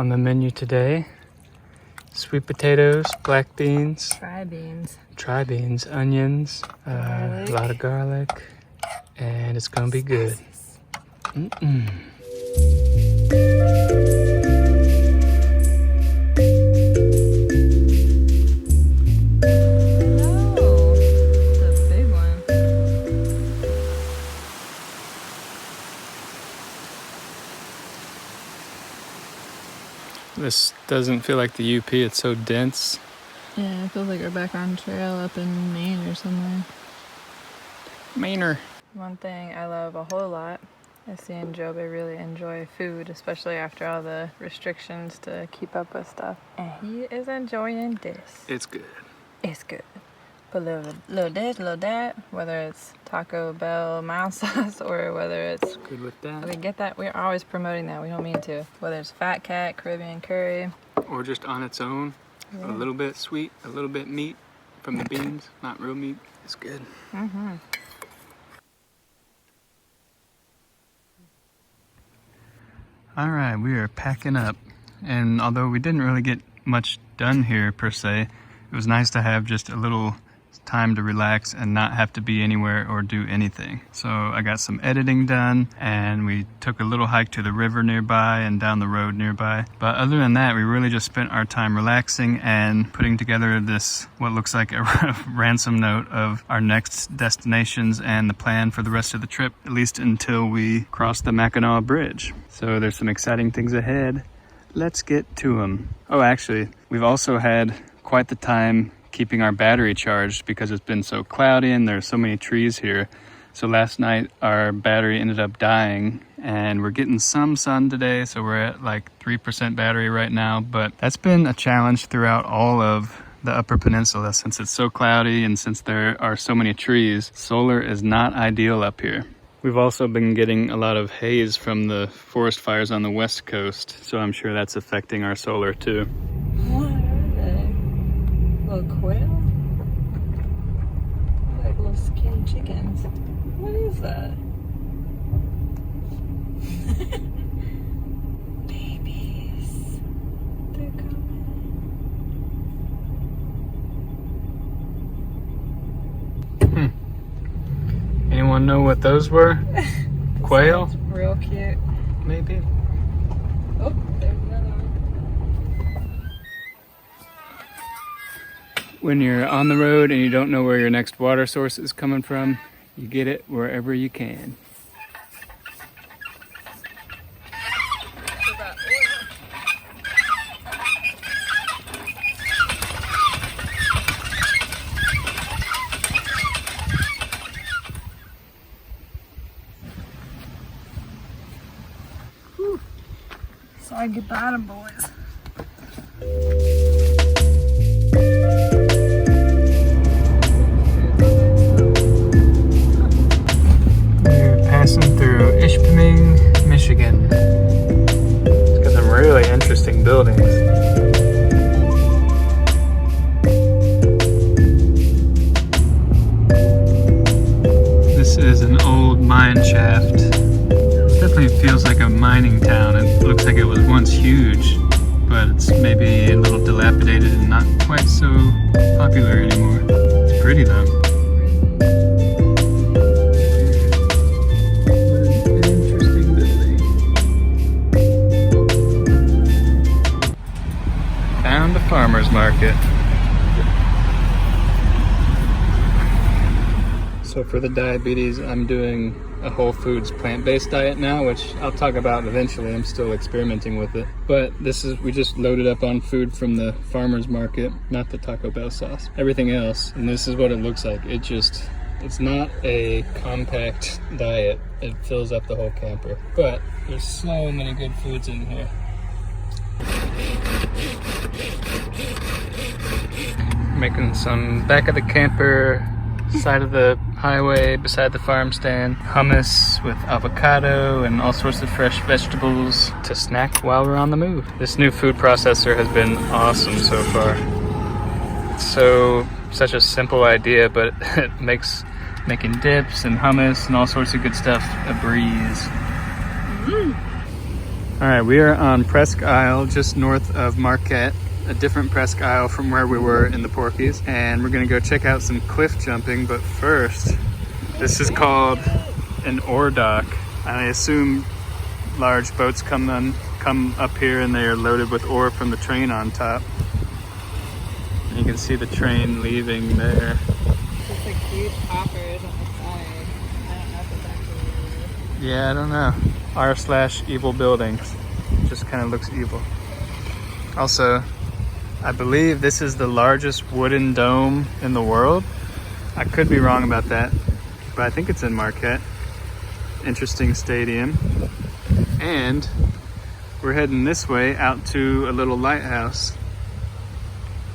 on the menu today. Sweet potatoes, black beans. Tri beans, onions, a lot of garlic, and it's gonna be good. This doesn't feel like the UP, it's so dense. Yeah, it feels like we're back on trail up in Maine or somewhere. Mainer. One thing I love a whole lot is seeing Joby really enjoy food, especially after all the restrictions to keep up with stuff. And he is enjoying this. It's good. It's good. Put a little this, little that, whether it's Taco Bell mild sauce or whether it's good with that. We get that. We're always promoting that. We don't mean to. Whether it's Fat Cat, Caribbean curry. Or just on its own. Yeah. A little bit sweet, a little bit meat from the beans. Not real meat. It's good. All right, we are packing up. And although we didn't really get much done here per se, it was nice to have just a little time to relax and not have to be anywhere or do anything. So I got some editing done and we took a little hike to the river nearby and down the road nearby. But other than that, we really just spent our time relaxing and putting together this, what looks like a ransom note of our next destinations and the plan for the rest of the trip, at least until we cross the Mackinac Bridge. So there's some exciting things ahead. Let's get to them. Oh, actually, we've also had quite the time keeping our battery charged because it's been so cloudy and there's so many trees here. So last night our battery ended up dying and we're getting some sun today, so we're at like 3% battery right now, but that's been a challenge throughout all of the Upper Peninsula since it's so cloudy and since there are so many trees. Solar is not ideal up here. We've also been getting a lot of haze from the forest fires on the west coast, so I'm sure that's affecting our solar too. Little quail? Like little skinny chickens. What is that? Babies. They're coming. Anyone know what those were? Quail? Real cute. Maybe. Oh, there's another one. When you're on the road and you don't know where your next water source is coming from, you get it wherever you can. Say goodbye to boys. Passing through Ishpeming, Michigan. It's got some really interesting buildings. This is an old mine shaft. It definitely feels like a mining town. It looks like it was once huge, but it's maybe a little dilapidated and not quite so popular anymore. It's pretty though. Farmer's market. So for the diabetes, I'm doing a whole foods plant-based diet now, which I'll talk about eventually. I'm still experimenting with it. But we just loaded up on food from the farmer's market, not the Taco Bell sauce, everything else. And this is what it looks like. It's not a compact diet. It fills up the whole camper. But there's so many good foods in here. Making some back of the camper, side of the highway, beside the farm stand, hummus with avocado and all sorts of fresh vegetables to snack while we're on the move. This new food processor has been awesome so far. It's such a simple idea, but it makes making dips and hummus and all sorts of good stuff a breeze. All right, we are on Presque Isle, just north of Marquette, a different Presque Isle from where we were in the Porkies. And we're gonna go check out some cliff jumping, but first, this is called an ore dock. I assume large boats come up here and they are loaded with ore from the train on top. And you can see the train leaving there. Just like huge hoppers on the side. I don't know if it's actually... Yeah, I don't know. R/evil buildings. Just kind of looks evil. Also, I believe this is the largest wooden dome in the world. I could be wrong about that, but I think it's in Marquette. Interesting stadium. And we're heading this way out to a little lighthouse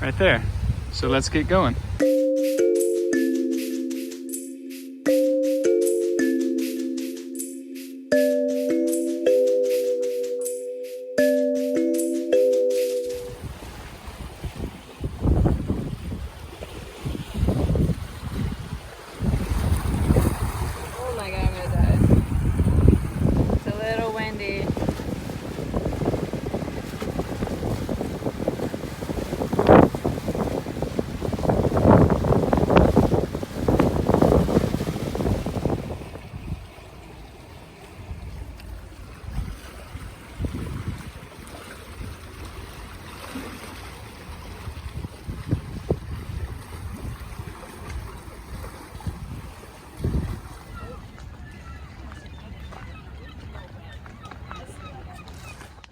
right there. So let's get going.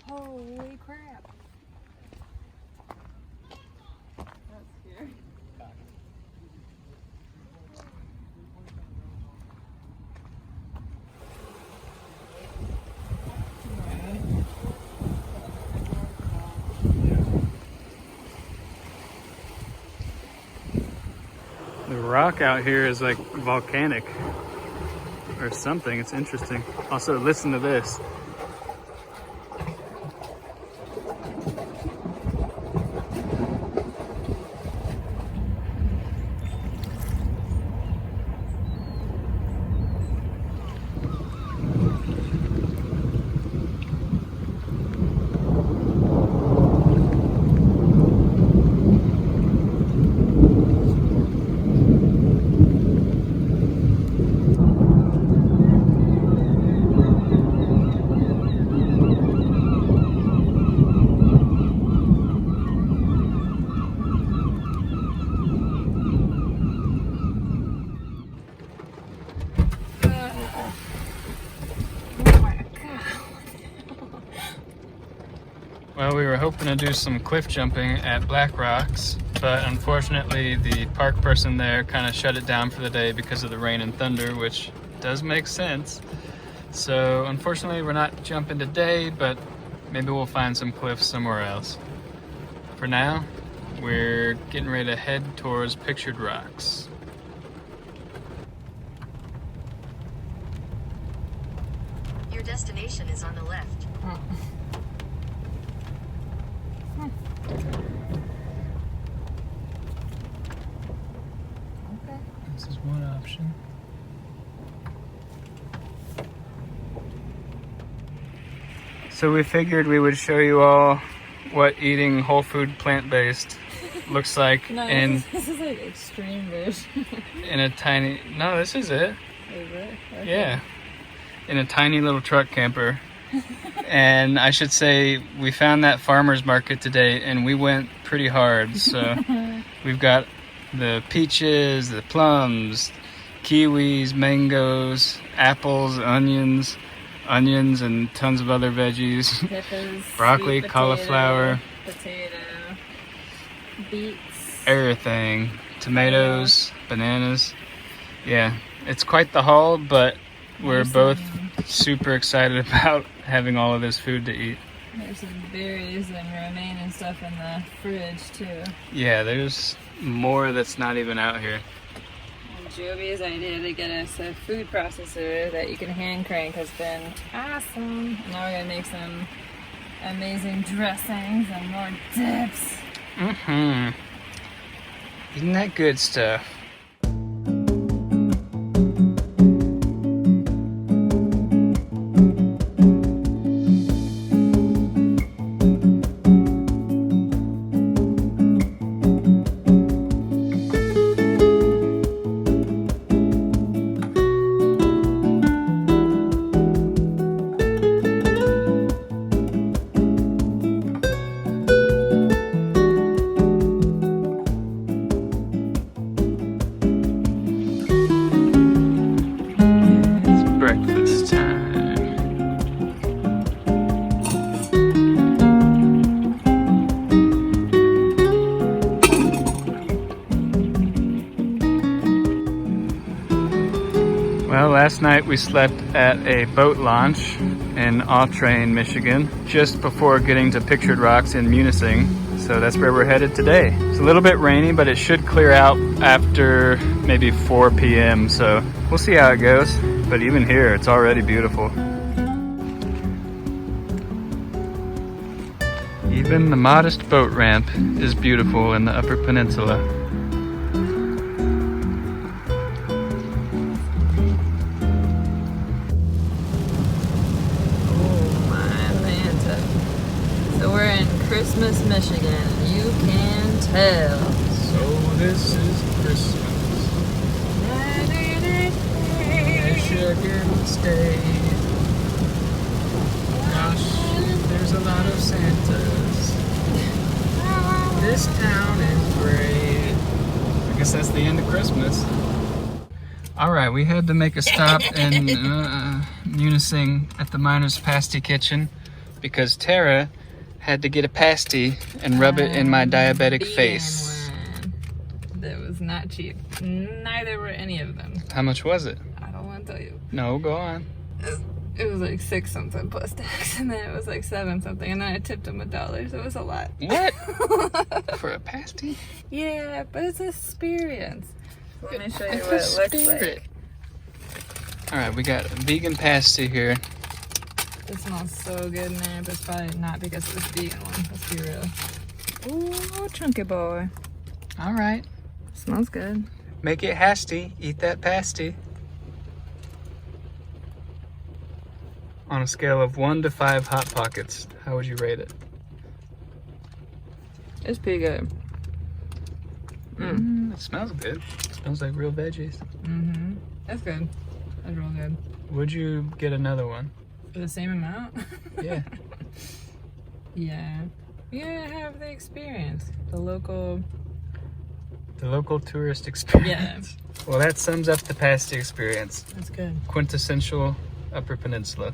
Holy crap. That's scary. The rock out here is like volcanic or something. It's interesting. Also, listen to this. Well, we were hoping to do some cliff jumping at Black Rocks, but unfortunately the park person there kind of shut it down for the day because of the rain and thunder, which does make sense. So unfortunately we're not jumping today, but maybe we'll find some cliffs somewhere else. For now, we're getting ready to head towards Pictured Rocks. Your destination is on the left. Oh. Okay. This is one option. So we figured we would show you all what eating whole food plant-based looks like No, in this is like extreme version. in a tiny, no, this is it. Is it? Okay. Yeah. In a tiny little truck camper. And I should say we found that farmer's market today and we went pretty hard. So we've got the peaches, the plums, kiwis, mangoes, apples, onions and tons of other veggies. Peppers, Broccoli, sweet cauliflower, potato, beets. everything. Tomatoes, bananas. Yeah, it's quite the haul, but we're both super excited about having all of this food to eat. There's some berries and romaine and stuff in the fridge too. Yeah, there's more that's not even out here. And Joby's idea to get us a food processor that you can hand crank has been awesome. And now we're gonna make some amazing dressings and more dips. Isn't that good stuff? Well, last night we slept at a boat launch in Autrain, Michigan, just before getting to Pictured Rocks in Munising. So that's where we're headed today. It's a little bit rainy, but it should clear out after maybe 4 p.m. So we'll see how it goes. But even here, it's already beautiful. Even the modest boat ramp is beautiful in the Upper Peninsula. Christmas, Michigan. You can tell. So this is Christmas. Michigan State. Gosh, there's a lot of Santas. This town is great. I guess that's the end of Christmas. Alright, we had to make a stop in Munising at the Miner's Pasty Kitchen because Tara had to get a pasty and rub it in my diabetic face. That was not cheap. Neither were any of them. How much was it? I don't want to tell you. No, go on. It was like 6 something plus tax, and then it was like 7 something, and then I tipped him $1, so it was a lot. What? For a pasty? Yeah, but it's an experience. Let me show you It's what a it looks spirit. like. Alright, we got a vegan pasty here. It smells so good in there, but it's probably not because it's the vegan one. Let's be real. Ooh, chunky boy. Alright. Smells good. Make it hasty. Eat that pasty. On a scale of 1 to 5 Hot Pockets, how would you rate it? It's pretty good. It smells good. It smells like real veggies. Mm-hmm. That's good. That's real good. Would you get another one? For the same amount? Yeah. Yeah. Yeah, have the experience. The local... The local tourist experience. Yeah. Well, that sums up the pasty experience. That's good. Quintessential Upper Peninsula.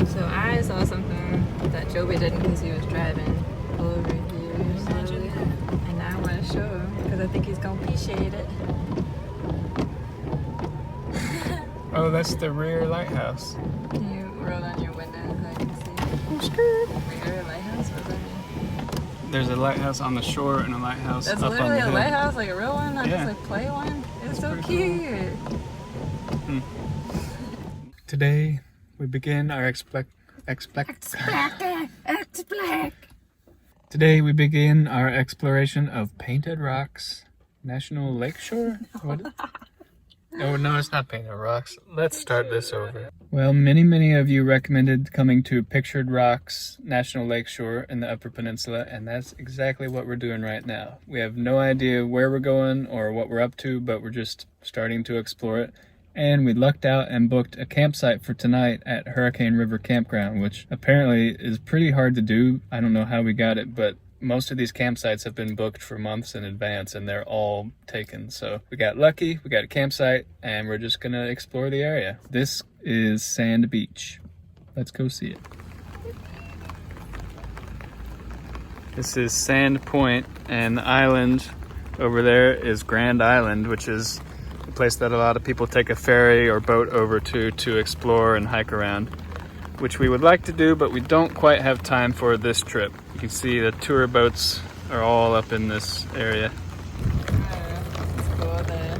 So I saw something that Joby didn't because he was driving over here slowly. And now I want to show him because I think he's going to appreciate it. Oh, that's the rear lighthouse. Can you roll down your window so I can see? Rear lighthouse? What's that mean? There's a lighthouse on the shore and a lighthouse That's up on literally the a hill. lighthouse, like a real one, not Yeah. just a play one. It's so pretty cute. Today we begin our Today we begin our exploration of Painted Rocks National Lakeshore. What? Oh no, it's not Painted Rocks. Let's start this over. Well, many of you recommended coming to Pictured Rocks National Lakeshore in the Upper Peninsula, and that's exactly what we're doing right now. We have no idea where we're going or what we're up to, but we're just starting to explore it. And we lucked out and booked a campsite for tonight at Hurricane River Campground, which apparently is pretty hard to do. I don't know how we got it, but most of these campsites have been booked for months in advance and they're all taken. So we got lucky, we got a campsite, and we're just gonna explore the area. This is Sand Beach. Let's go see it. This is Sand Point, and the island over there is Grand Island, which is a place that a lot of people take a ferry or boat over to explore and hike around, which we would like to do, but we don't quite have time for this trip. You can see the tour boats are all up in this area. Let's go there.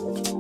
Bye.